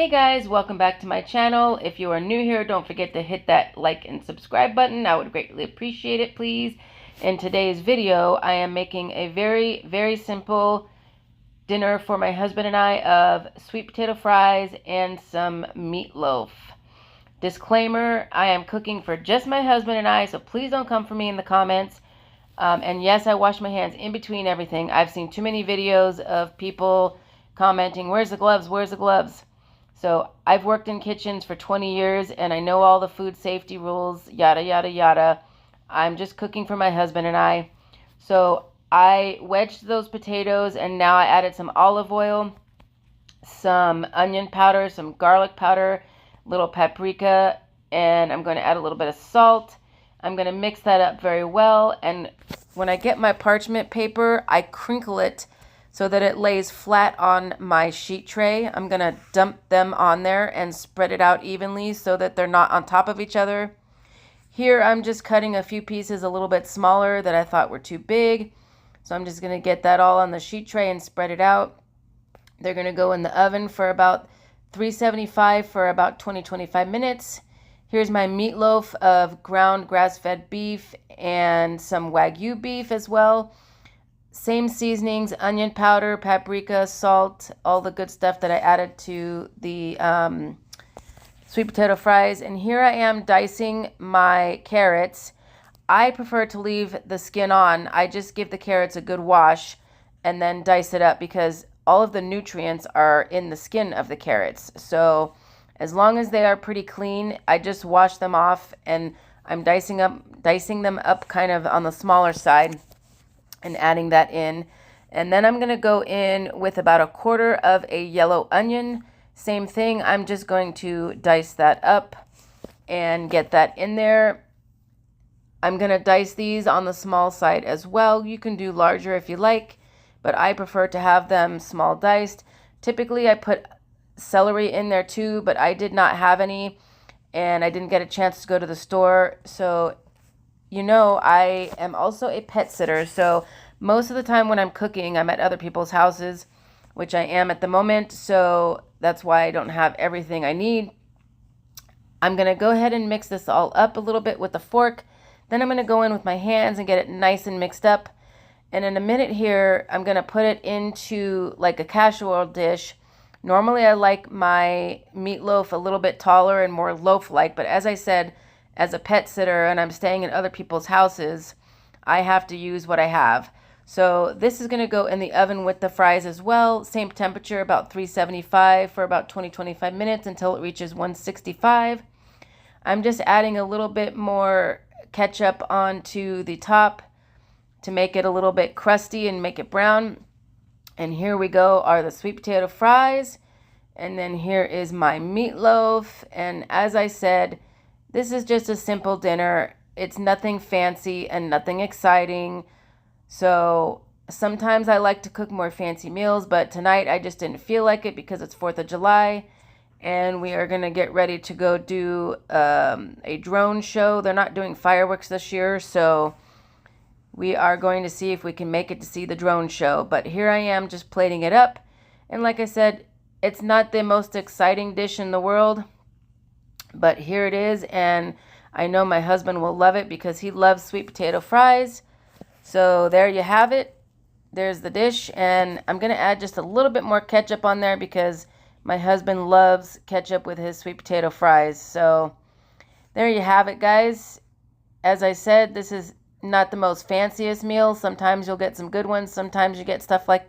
Hey guys, welcome back to my channel. If you are new here, don't forget to hit that like and subscribe button. I would greatly appreciate it, please. In today's video, I am making a very simple dinner for my husband and I of sweet potato fries and some meatloaf. Disclaimer, I am cooking for just my husband and I, so please don't come for me in the comments. And yes, I wash my hands in between everything. I've seen too many videos of people commenting, "Where's the gloves? Where's the gloves?" So I've worked in kitchens for 20 years and I know all the food safety rules, yada, yada, yada. I'm just cooking for my husband and I. So I wedged those potatoes and now I added some olive oil, some onion powder, some garlic powder, little paprika, and I'm going to add a little bit of salt. I'm going to mix that up very well. And when I get my parchment paper, I crinkle it so that it lays flat on my sheet tray. I'm going to dump them on there and spread it out evenly so that they're not on top of each other. Here I'm just cutting a few pieces a little bit smaller that I thought were too big. So I'm just going to get that all on the sheet tray and spread it out. They're going to go in the oven for about 375 for about 20-25 minutes. Here's my meatloaf of ground grass-fed beef and some Wagyu beef as well. Same seasonings, onion powder, paprika, salt, all the good stuff that I added to the sweet potato fries. And here I am dicing my carrots. I prefer to leave the skin on. I just give the carrots a good wash and then dice it up because all of the nutrients are in the skin of the carrots. So as long as they are pretty clean, I just wash them off and I'm dicing them up kind of on the smaller side and adding that in. And then I'm going to go in with about 1/4 of a yellow onion. Same thing, I'm just going to dice that up and get that in there. I'm going to dice these on the small side as well. You can do larger if you like, but I prefer to have them small diced. Typically I put celery in there too, but I did not have any and I didn't get a chance to go to the store. So you know, I am also a pet sitter, so most of the time when I'm cooking, I'm at other people's houses, which I am at the moment, so that's why I don't have everything I need. I'm going to go ahead and mix this all up a little bit with a fork. Then I'm going to go in with my hands and get it nice and mixed up. And in a minute here, I'm going to put it into like a casserole dish. Normally, I like my meatloaf a little bit taller and more loaf-like, but as I said, as a pet sitter and I'm staying in other people's houses, I have to use what I have. So this is going to go in the oven with the fries as well. Same temperature, about 375 for about 20-25 minutes until it reaches 165. I'm just adding a little bit more ketchup onto the top to make it a little bit crusty and make it brown. And here we go are the sweet potato fries. And then here is my meatloaf. And as I said, this is just a simple dinner. It's nothing fancy and nothing exciting. So sometimes I like to cook more fancy meals, but tonight I just didn't feel like it because it's 4th of July. And we are going to get ready to go do a drone show. They're not doing fireworks this year, so we are going to see if we can make it to see the drone show. But here I am just plating it up. And like I said, it's not the most exciting dish in the world, but here it is, and I know my husband will love it because he loves sweet potato fries. So there you have it. There's the dish, and I'm going to add just a little bit more ketchup on there because my husband loves ketchup with his sweet potato fries. So there you have it, guys. As I said, this is not the most fanciest meal. Sometimes you'll get some good ones. Sometimes you get stuff like